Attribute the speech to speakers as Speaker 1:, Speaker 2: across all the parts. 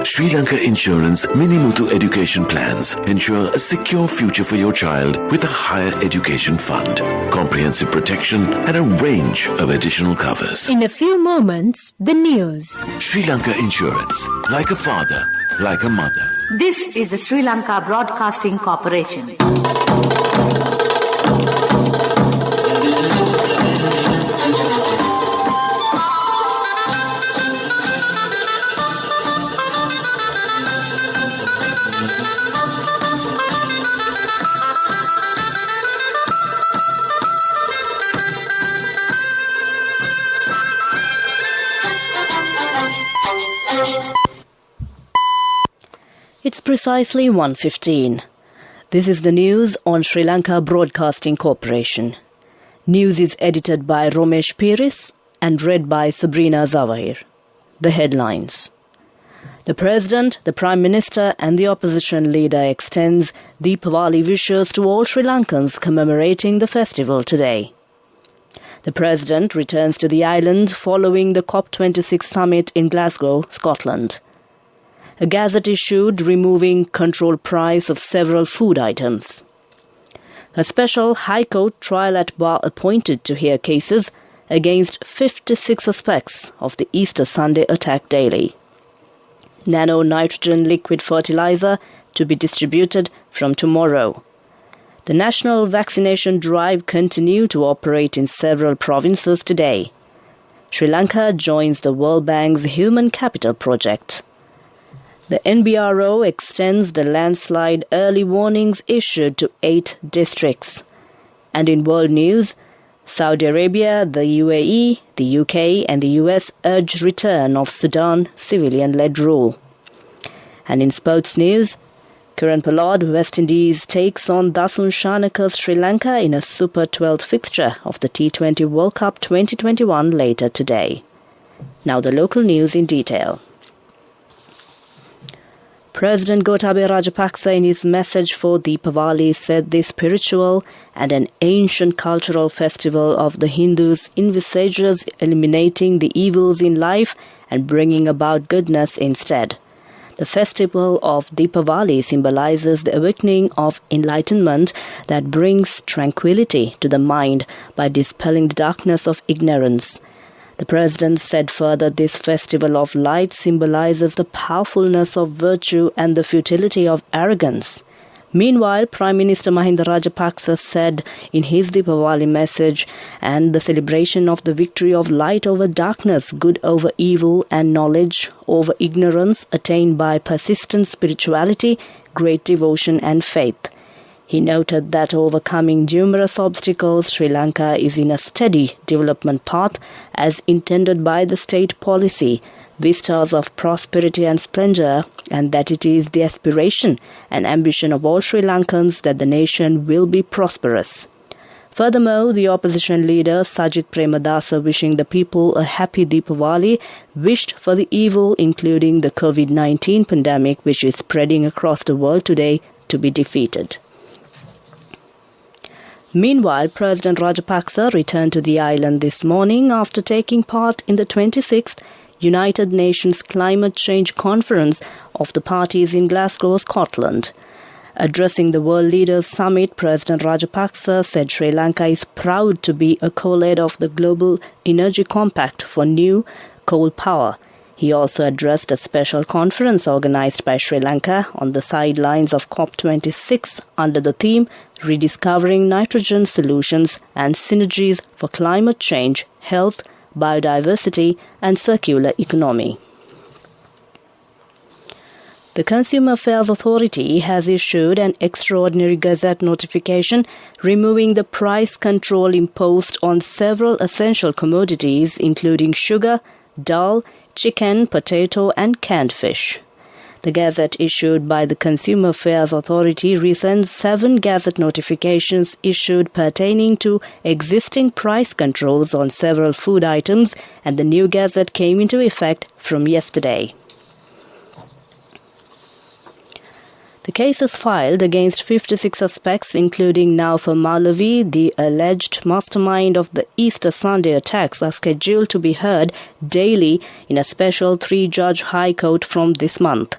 Speaker 1: Sri Lanka Insurance Mini Muthu education plans ensure a secure future for your child with a higher education fund, comprehensive protection and a range of additional covers.
Speaker 2: In a few moments, the news.
Speaker 1: Sri Lanka Insurance, like a father, like a mother.
Speaker 3: This is the Sri Lanka Broadcasting Corporation.
Speaker 4: It's precisely 1:15. This is the news on Sri Lanka Broadcasting Corporation. News is edited by Romesh Piris and read by Sabrina Zawahir. The headlines. The President, the Prime Minister and the Opposition Leader extends Diwali wishes to all Sri Lankans commemorating the festival today. The President returns to the island following the COP26 summit in Glasgow, Scotland. A gazette issued removing control price of several food items. A special High Court trial at bar appointed to hear cases against 56 suspects of the Easter Sunday attack daily. Nano nitrogen liquid fertilizer to be distributed from tomorrow. The national vaccination drive continued to operate in several provinces today. Sri Lanka joins the World Bank's Human Capital Project. The NBRO extends the landslide early warnings issued to 8 districts. And in world news, Saudi Arabia, the UAE, the UK and the US urge return of Sudan civilian-led rule. And in sports news, Kiran Pollard, West Indies takes on Dasun Shanaka's Sri Lanka in a Super 12 fixture of the T20 World Cup 2021 later today. Now the local news in detail. President Gotabaya Rajapaksa in his message for Diwali said the spiritual and an ancient cultural festival of the Hindus envisages eliminating the evils in life and bringing about goodness instead. The festival of Diwali symbolizes the awakening of enlightenment that brings tranquility to the mind by dispelling the darkness of ignorance. The President said further this festival of light symbolizes the powerfulness of virtue and the futility of arrogance. Meanwhile, Prime Minister Mahinda Rajapaksa said in his Diwali message, and the celebration of the victory of light over darkness, good over evil and knowledge over ignorance attained by persistent spirituality, great devotion and faith. He noted that overcoming numerous obstacles, Sri Lanka is in a steady development path as intended by the state policy, vistas of prosperity and splendor, and that it is the aspiration and ambition of all Sri Lankans that the nation will be prosperous. Furthermore, the opposition leader Sajith Premadasa, wishing the people a happy Diwali, wished for the evil, including the COVID-19 pandemic which is spreading across the world today, to be defeated. Meanwhile, President Rajapaksa returned to the island this morning after taking part in the 26th United Nations Climate Change Conference of the Parties in Glasgow, Scotland. Addressing the World Leaders Summit, President Rajapaksa said Sri Lanka is proud to be a co-lead of the Global Energy Compact for new coal power. He also addressed a special conference organized by Sri Lanka on the sidelines of COP26 under the theme Rediscovering Nitrogen Solutions and Synergies for Climate Change, Health, Biodiversity and Circular Economy. The Consumer Affairs Authority has issued an extraordinary Gazette notification removing the price control imposed on several essential commodities including sugar, dal, chicken, potato and canned fish. The Gazette issued by the Consumer Affairs Authority resends 7 Gazette notifications issued pertaining to existing price controls on several food items, and the new Gazette came into effect from yesterday. The cases filed against 56 suspects, including Naufa Maulavi, the alleged mastermind of the Easter Sunday attacks, are scheduled to be heard daily in a special 3-judge High Court from this month.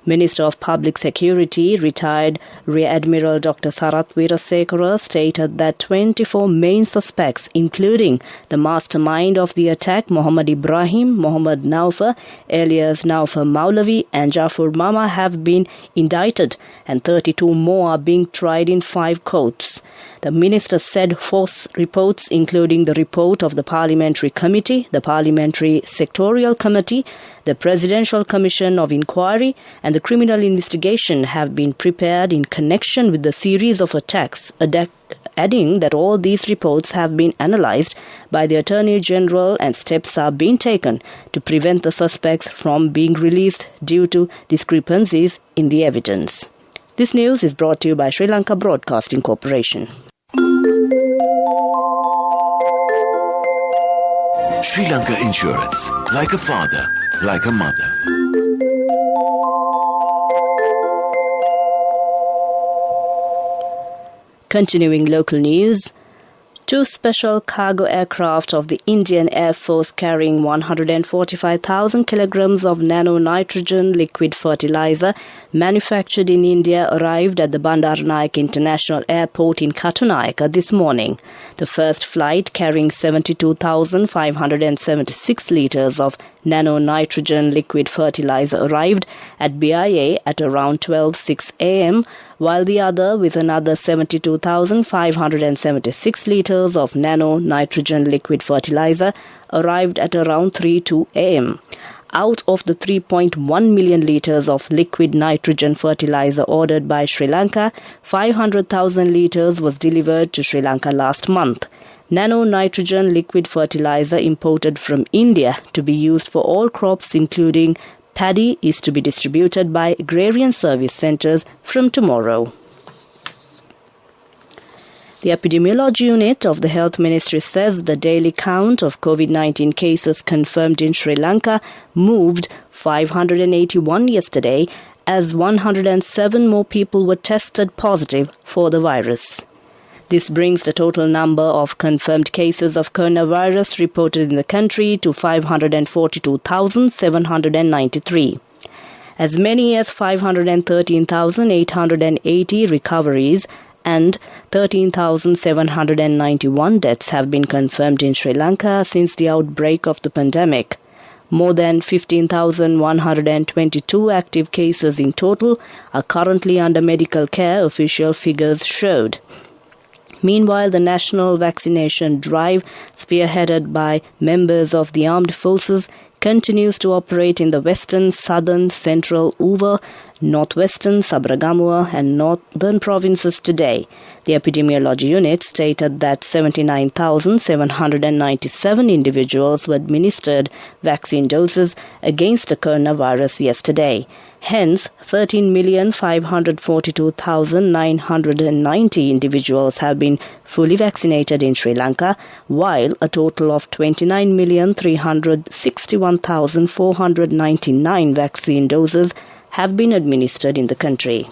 Speaker 4: Minister of Public Security, retired Rear Admiral Dr. Sarath Weerasekara, stated that 24 main suspects, including the mastermind of the attack, Mohammad Ibrahim, Mohammad Naufa, alias Naufa Maulavi, and Jafur Mama, have been indicted, and 32 more are being tried in 5 courts. The minister said false reports, including the report of the Parliamentary Committee, the Parliamentary Sectorial Committee, the Presidential Commission of Inquiry, and the Criminal Investigation, have been prepared in connection with the series of attacks, adding that all these reports have been analysed by the Attorney General and steps are being taken to prevent the suspects from being released due to discrepancies in the evidence. This news is brought to you by Sri Lanka Broadcasting Corporation.
Speaker 1: Sri Lanka Insurance, like a father, like a mother.
Speaker 4: Continuing local news, 2 special cargo aircraft of the Indian Air Force carrying 145,000 kilograms of nano-nitrogen liquid fertilizer manufactured in India arrived at the Bandaranaike International Airport in Katunayake this morning. The first flight, carrying 72,576 litres of nano-nitrogen liquid fertilizer, arrived at BIA at around 12:06 a.m., while the other, with another 72,576 litres of nano-nitrogen liquid fertilizer, arrived at around 3:02 a.m. Out of the 3.1 million litres of liquid nitrogen fertilizer ordered by Sri Lanka, 500,000 litres was delivered to Sri Lanka last month. Nano-nitrogen liquid fertilizer imported from India to be used for all crops including paddy is to be distributed by agrarian service centres from tomorrow. The Epidemiology Unit of the Health Ministry says the daily count of COVID-19 cases confirmed in Sri Lanka moved 581 yesterday as 107 more people were tested positive for the virus. This brings the total number of confirmed cases of coronavirus reported in the country to 542,793. As many as 513,880 recoveries and 13,791 deaths have been confirmed in Sri Lanka since the outbreak of the pandemic. More than 15,122 active cases in total are currently under medical care, official figures showed. Meanwhile, the national vaccination drive, spearheaded by members of the armed forces, continues to operate in the western, southern, central Uva, northwestern, Sabragamua and northern provinces today. The Epidemiology Unit stated that 79,797 individuals were administered vaccine doses against the coronavirus yesterday. Hence, 13,542,990 individuals have been fully vaccinated in Sri Lanka, while a total of 29,361,499 vaccine doses have been administered in the country.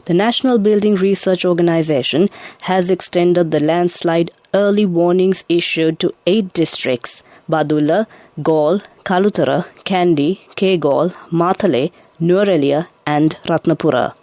Speaker 4: The National Building Research Organisation has extended the landslide early warnings issued to 8 districts: Badulla, Galle, Kalutara, Kandy, Kegalle, Matale, Nuwara and Ratnapura.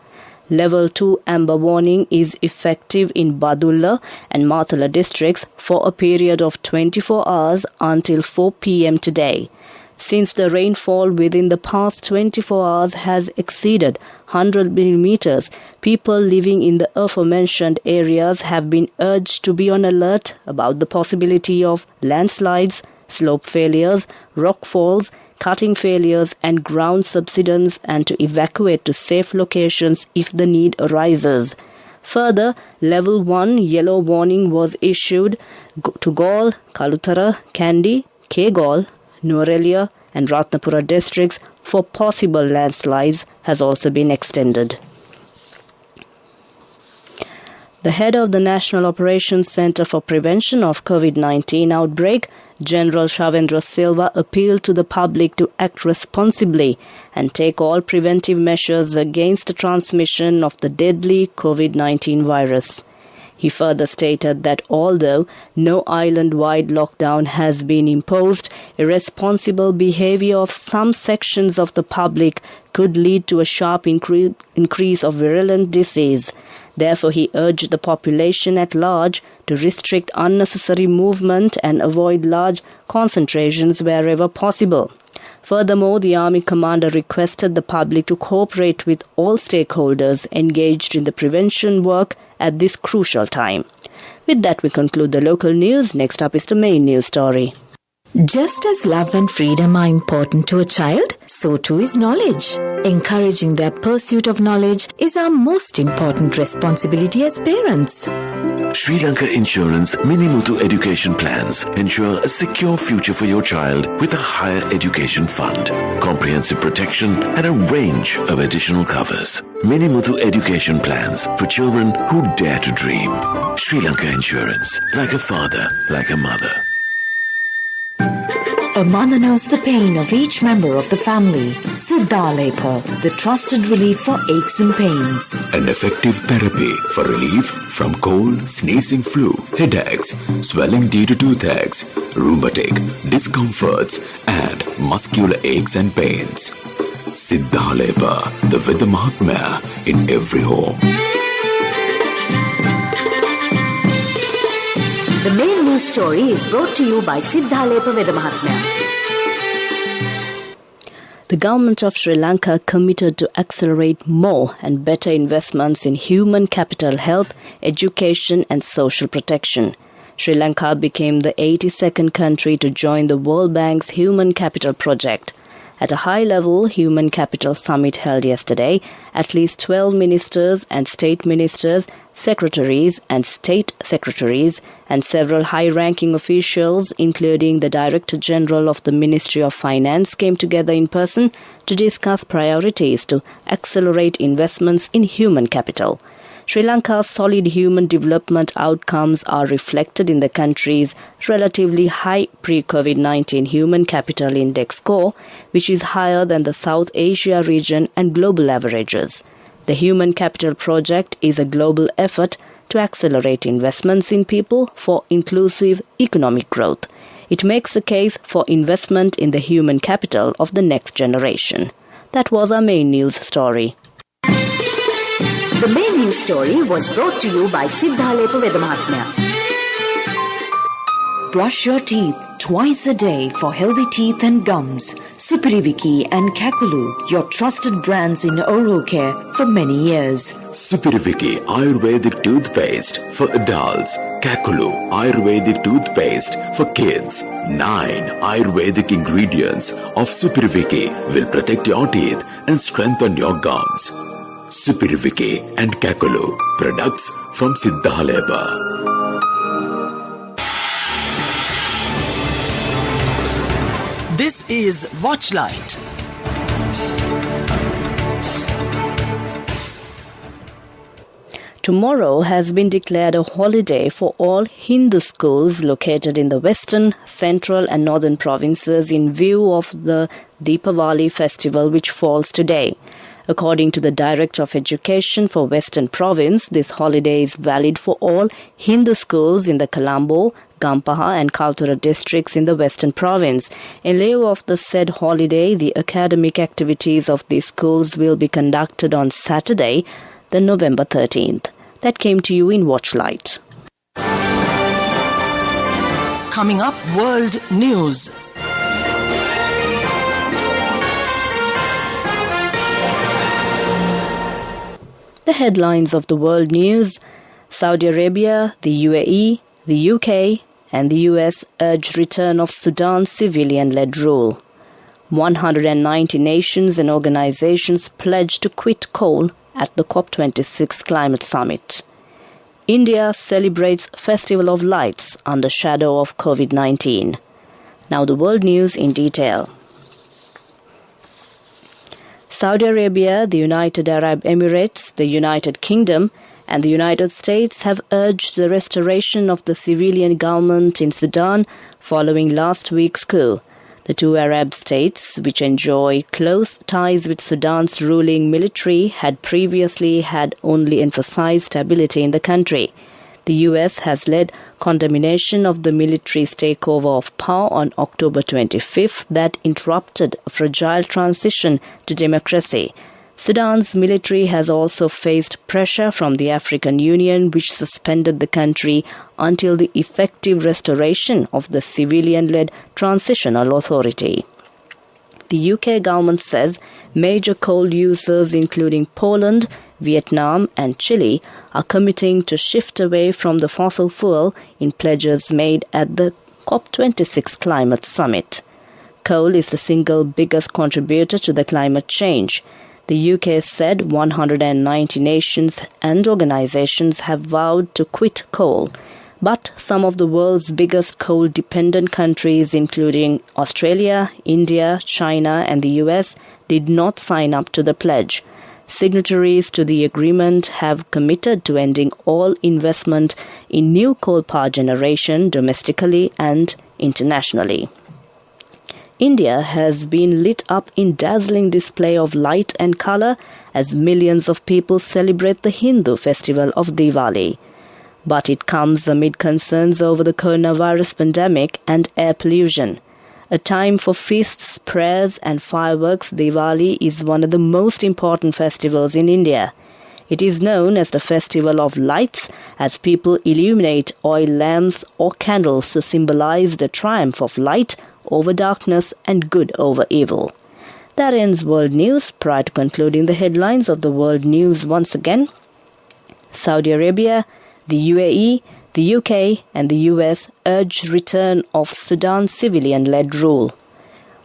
Speaker 4: Level 2 amber warning is effective in Badulla and Matala districts for a period of 24 hours until 4 p.m. today. Since the rainfall within the past 24 hours has exceeded 100 millimeters, people living in the aforementioned areas have been urged to be on alert about the possibility of landslides, slope failures, rock falls, cutting failures and ground subsidence, and to evacuate to safe locations if the need arises. Further, Level 1 yellow warning was issued to Galle, Kalutara, Kandy, Kegalle, Nuwara and Ratnapura districts for possible landslides has also been extended. The head of the National Operations Centre for Prevention of COVID-19 outbreak, General Shavendra Silva, appealed to the public to act responsibly and take all preventive measures against the transmission of the deadly COVID-19 virus. He further stated that although no island-wide lockdown has been imposed, irresponsible behaviour of some sections of the public could lead to a sharp increase of virulent disease. Therefore, he urged the population at large to restrict unnecessary movement and avoid large concentrations wherever possible. Furthermore, the Army commander requested the public to cooperate with all stakeholders engaged in the prevention work at this crucial time. With that, we conclude the local news. Next up is the main news story.
Speaker 2: Just as love and freedom are important to a child, so too is knowledge. Encouraging their pursuit of knowledge is our most important responsibility as parents.
Speaker 1: Sri Lanka Insurance Minimutu education plans ensure a secure future for your child with a higher education fund, comprehensive protection and a range of additional covers. Minimutu education plans for children who dare to dream. Sri Lanka Insurance, like a father, like a mother.
Speaker 5: A mother knows the pain of each member of the family. Siddhalepa, the trusted relief for aches and pains.
Speaker 6: An effective therapy for relief from cold, sneezing, flu, headaches, swelling due to toothaches, rheumatic, discomforts, and muscular aches and pains. Siddhalepa, the Veda Mahatmya in every home.
Speaker 3: The main news story is brought to you by Siddhalepa Vedamahatmya.
Speaker 4: The government of Sri Lanka committed to accelerate more and better investments in human capital, health, education and social protection. Sri Lanka became the 82nd country to join the World Bank's Human Capital Project. At a high-level Human Capital Summit held yesterday, at least 12 ministers and state ministers, secretaries and state secretaries, and several high-ranking officials, including the Director General of the Ministry of Finance, came together in person to discuss priorities to accelerate investments in human capital. Sri Lanka's solid human development outcomes are reflected in the country's relatively high pre-COVID-19 Human Capital Index score, which is higher than the South Asia region and global averages. The Human Capital Project is a global effort to accelerate investments in people for inclusive economic growth. It makes a case for investment in the human capital of the next generation. That was our main news story.
Speaker 3: The main news story was brought to you by Siddhalepa Vedamahatmya.
Speaker 5: Brush your teeth twice a day for healthy teeth and gums. Supiriviki and Kakulu, your trusted brands in oral care for many years.
Speaker 6: Supiriviki Ayurvedic toothpaste for adults. Kakulu Ayurvedic toothpaste for kids. 9 Ayurvedic ingredients of Supiriviki will protect your teeth and strengthen your gums. Supiriviki and Kakulu, products from Siddhalepa.
Speaker 7: This is Watchlight.
Speaker 4: Tomorrow has been declared a holiday for all Hindu schools located in the western, central and northern provinces in view of the Diwali festival which falls today. According to the Director of Education for Western Province, this holiday is valid for all Hindu schools in the Colombo, Gampaha and Kaltura districts in the Western Province. In lieu of the said holiday, the academic activities of these schools will be conducted on Saturday, the November 13th. That came to you in Watchlight.
Speaker 7: Coming up, World News.
Speaker 4: The headlines of the world news: Saudi Arabia, the UAE, the UK and the US urge return of Sudan's civilian-led rule. 190 nations and organizations pledge to quit coal at the COP26 climate summit. India celebrates Festival of Lights under shadow of COVID-19. Now the world news in detail. Saudi Arabia, the United Arab Emirates, the United Kingdom and the United States have urged the restoration of the civilian government in Sudan following last week's coup. The two Arab states, which enjoy close ties with Sudan's ruling military, had previously had only emphasized stability in the country. The US has led condemnation of the military's takeover of power on October 25th that interrupted a fragile transition to democracy. Sudan's military has also faced pressure from the African Union, which suspended the country until the effective restoration of the civilian-led transitional authority. The UK government says major coal users including Poland, Vietnam and Chile are committing to shift away from the fossil fuel in pledges made at the COP26 climate summit. Coal is the single biggest contributor to the climate change. The UK said 190 nations and organizations have vowed to quit coal, but some of the world's biggest coal-dependent countries, including Australia, India, China and the US, did not sign up to the pledge. Signatories to the agreement have committed to ending all investment in new coal power generation domestically and internationally. India has been lit up in dazzling display of light and colour as millions of people celebrate the Hindu festival of Diwali. But it comes amid concerns over the coronavirus pandemic and air pollution. A time for feasts, prayers and fireworks, Diwali is one of the most important festivals in India. It is known as the Festival of Lights as people illuminate oil lamps or candles to symbolize the triumph of light over darkness and good over evil. That ends World News. Prior to concluding the headlines of the World News once again, Saudi Arabia, the UAE, the UK and the US urge return of Sudan's civilian-led rule.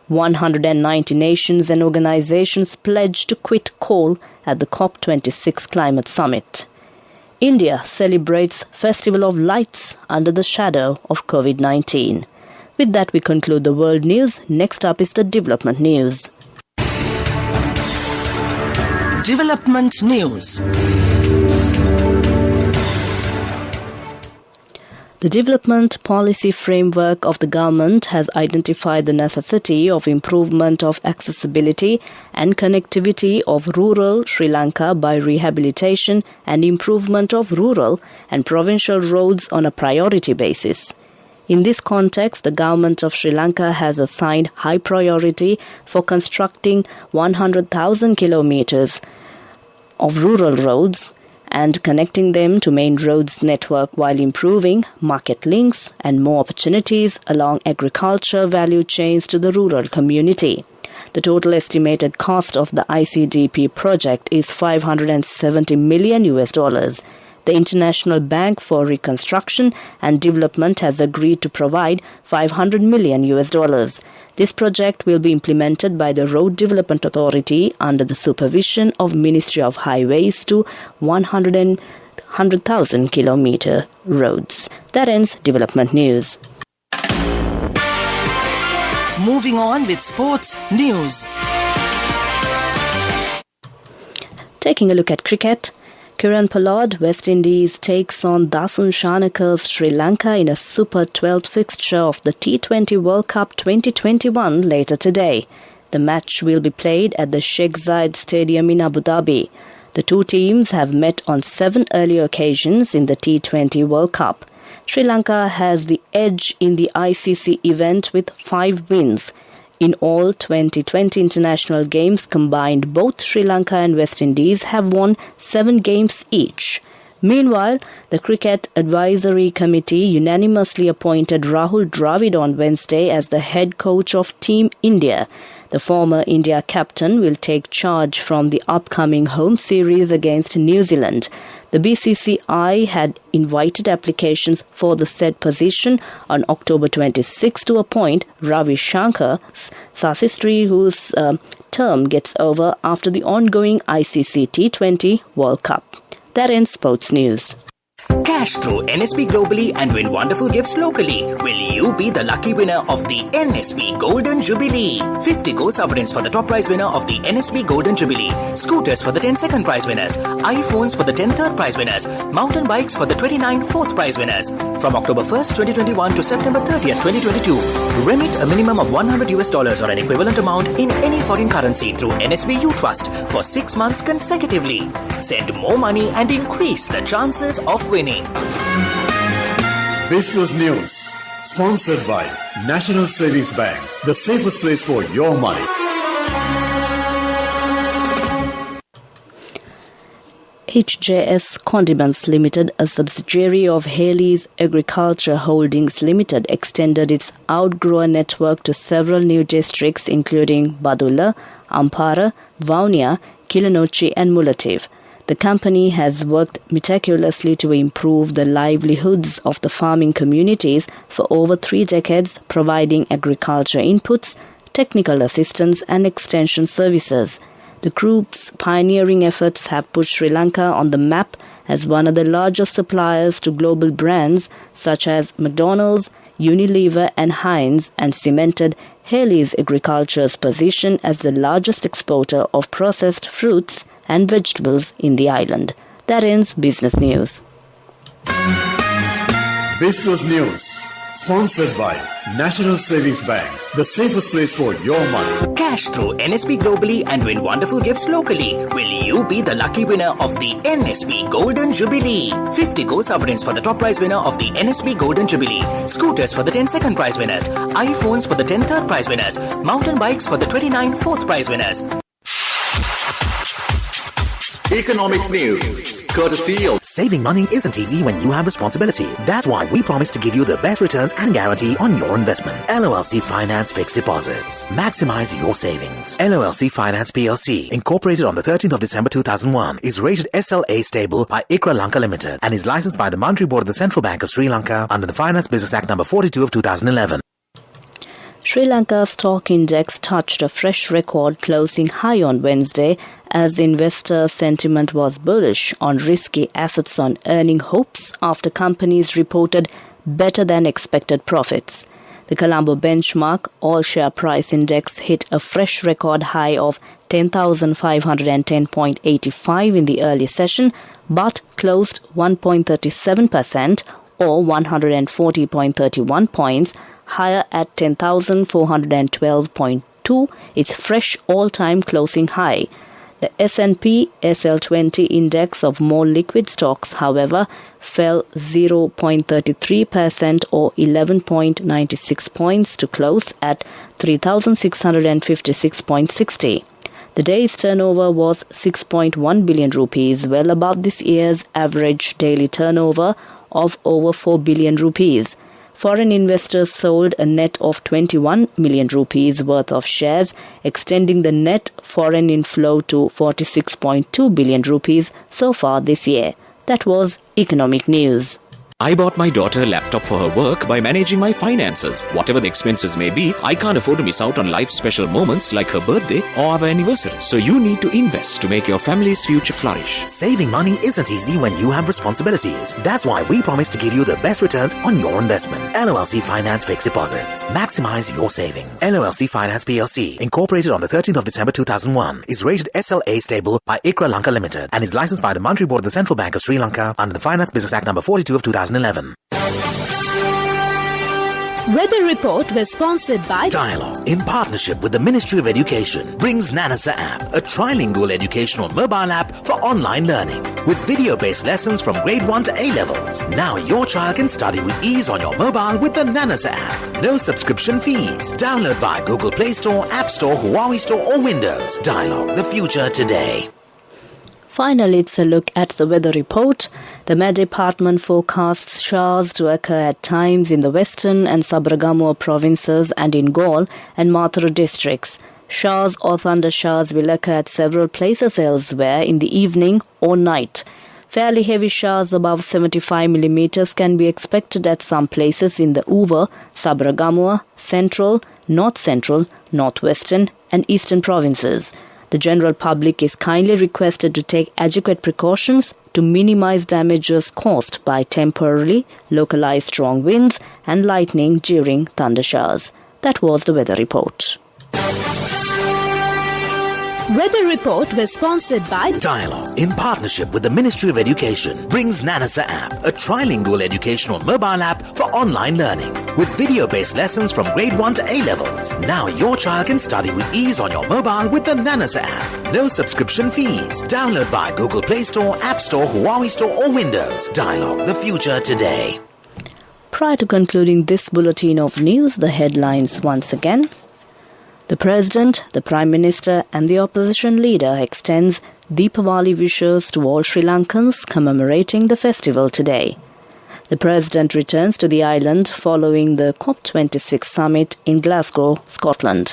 Speaker 4: 190 nations and organizations pledge to quit coal at the COP26 climate summit. India celebrates Festival of Lights under the shadow of COVID-19. With that, we conclude the World News. Next up is the Development News.
Speaker 7: Development News.
Speaker 4: The development policy framework of the government has identified the necessity of improvement of accessibility and connectivity of rural Sri Lanka by rehabilitation and improvement of rural and provincial roads on a priority basis. In this context, the government of Sri Lanka has assigned high priority for constructing 100,000 kilometers of rural roads and connecting them to main roads network while improving market links and more opportunities along agriculture value chains to the rural community. The total estimated cost of the ICDP project is $570 million. The International Bank for Reconstruction and Development has agreed to provide $500 million. This project will be implemented by the Road Development Authority under the supervision of Ministry of Highways to 100,000 kilometer roads. That ends Development News.
Speaker 7: Moving on with sports news.
Speaker 4: Taking a look at cricket, Kiran Pollard, West Indies, takes on Dasun Shanaka's Sri Lanka in a Super 12th fixture of the T20 World Cup 2021 later today. The match will be played at the Sheikh Zayed Stadium in Abu Dhabi. The two teams have met on 7 earlier occasions in the T20 World Cup. Sri Lanka has the edge in the ICC event with 5 wins. In all 2020 international games combined, both Sri Lanka and West Indies have won 7 games each. Meanwhile, the Cricket Advisory Committee unanimously appointed Rahul Dravid on Wednesday as the head coach of Team India. The former India captain will take charge from the upcoming home series against New Zealand. The BCCI had invited applications for the said position on October 26 to appoint Ravi Shankar Sastry, whose term gets over after the ongoing ICC T20 World Cup. That ends Sports News.
Speaker 8: Cash through NSB globally and win wonderful gifts locally. Will you be the lucky winner of the NSB Golden Jubilee? 50 gold sovereigns for the top prize winner of the NSB Golden Jubilee. Scooters for the 10 second prize winners. iPhones for the 10 third prize winners. Mountain bikes for the 29 fourth prize winners. From October 1st, 2021 to September 30th, 2022. Remit a minimum of $100 or an equivalent amount in any foreign currency through NSB U Trust for 6 months consecutively. Send more money and increase the chances of winning.
Speaker 9: This was news, sponsored by National Savings Bank, the safest place for your money.
Speaker 4: HJS Condiments Limited, a subsidiary of Haley's Agriculture Holdings Limited, extended its outgrower network to several new districts including Badulla, Ampara, Vaunia, Kilinochchi and Mullaitivu. The company has worked meticulously to improve the livelihoods of the farming communities for over 3 decades, providing agriculture inputs, technical assistance and extension services. The group's pioneering efforts have put Sri Lanka on the map as one of the largest suppliers to global brands such as McDonald's, Unilever and Heinz, and cemented Haley's Agriculture's position as the largest exporter of processed fruits and vegetables in the island. That ends Business News.
Speaker 9: This was news, sponsored by National Savings Bank, the safest place for your money.
Speaker 8: Cash through NSB globally and win wonderful gifts locally. Will you be the lucky winner of the NSB Golden Jubilee? 50 gold sovereigns for the top prize winner of the NSB Golden Jubilee. Scooters for the 10 second prize winners. iPhones for the 10 third prize winners. Mountain bikes for the 29 fourth prize winners.
Speaker 10: Economic news, courtesy of...
Speaker 11: Saving money isn't easy when you have responsibility. That's why we promise to give you the best returns and guarantee on your investment. LOLC Finance Fixed Deposits. Maximize your savings. LOLC Finance PLC, incorporated on the 13th of December 2001, is rated SLA stable by ICRA Lanka Limited and is licensed by the Monetary Board of the Central Bank of Sri Lanka under the Finance Business Act number 42 of 2011.
Speaker 4: Sri Lanka stock index touched a fresh record, closing high on Wednesday as investor sentiment was bullish on risky assets on earning hopes after companies reported better than expected profits. The Colombo benchmark all-share price index hit a fresh record high of 10,510.85 in the early session, but closed 1.37% or 140.31 points higher at 10,412.2, its fresh all-time closing high. The S&P SL20 index of more liquid stocks, however, fell 0.33% or 11.96 points to close at 3,656.60. The day's turnover was 6.1 billion rupees, well above this year's average daily turnover of over 4 billion rupees. Foreign investors sold a net of 21 million rupees worth of shares, extending the net foreign inflow to 46.2 billion rupees so far this year. That was Economic News.
Speaker 6: I bought my daughter a laptop for her work by managing my finances. Whatever the expenses may be, I can't afford to miss out on life's special moments like her birthday or our anniversary. So you need to invest to make your family's future flourish.
Speaker 11: Saving money isn't easy when you have responsibilities. That's why we promise to give you the best returns on your investment. LOLC Finance Fixed Deposits. Maximize your savings. LOLC Finance PLC, incorporated on the 13th of December 2001, is rated SLA stable by ICRA Lanka Limited and is licensed by the Monetary Board of the Central Bank of Sri Lanka under the Finance Business Act number 42 of 2011.
Speaker 2: Weather Report was sponsored by
Speaker 11: Dialogue, in partnership with the Ministry of Education, brings Nanasa app, a trilingual educational mobile app for online learning with video-based lessons from grade 1 to A-levels. Now your child can study with ease on your mobile with the Nanasa app. No subscription fees. Download via Google Play Store, App Store, Huawei Store or Windows. Dialogue, the future today.
Speaker 4: Finally, it's a look at the weather report. The Met Department forecasts showers to occur at times in the western and Sabaragamuwa provinces and in Galle and Mathura districts. Showers or thunder showers will occur at several places elsewhere in the evening or night. Fairly heavy showers above 75 millimeters can be expected at some places in the Uva, Sabaragamuwa, Central, North Central, Northwestern and Eastern provinces. The general public is kindly requested to take adequate precautions to minimize damages caused by temporarily localized strong winds and lightning during thunder showers. That was the weather report.
Speaker 2: Weather report was sponsored by
Speaker 11: Dialogue, in partnership with the Ministry of Education, brings Nanasa app, a trilingual educational mobile app for online learning. With video-based lessons from grade 1 to A-levels. Now your child can study with ease on your mobile with the Nanasa app. No subscription fees. Download via Google Play Store, App Store, Huawei Store or Windows. Dialogue, the future today.
Speaker 4: Prior to concluding this bulletin of news, the headlines once again. The President, the Prime Minister and the Opposition Leader extends Diwali wishes to all Sri Lankans commemorating the festival today. The President returns to the island following the COP26 summit in Glasgow, Scotland.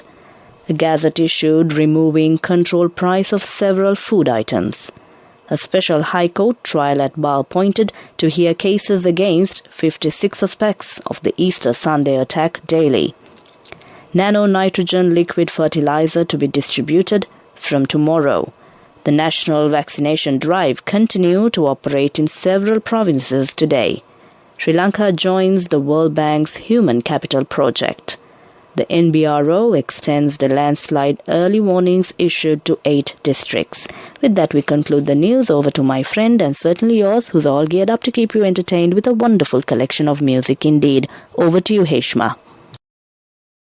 Speaker 4: A gazette issued removing control price of several food items. A special High Court trial at bar appointed to hear cases against 56 suspects of the Easter Sunday attack daily. Nano-nitrogen liquid fertilizer to be distributed from tomorrow. The national vaccination drive continues to operate in several provinces today. Sri Lanka joins the World Bank's Human Capital Project. The NBRO extends the landslide early warnings issued to 8 districts. With that, we conclude the news. Over to my friend and certainly yours, who's all geared up to keep you entertained with a wonderful collection of music indeed. Over to you, Heshma.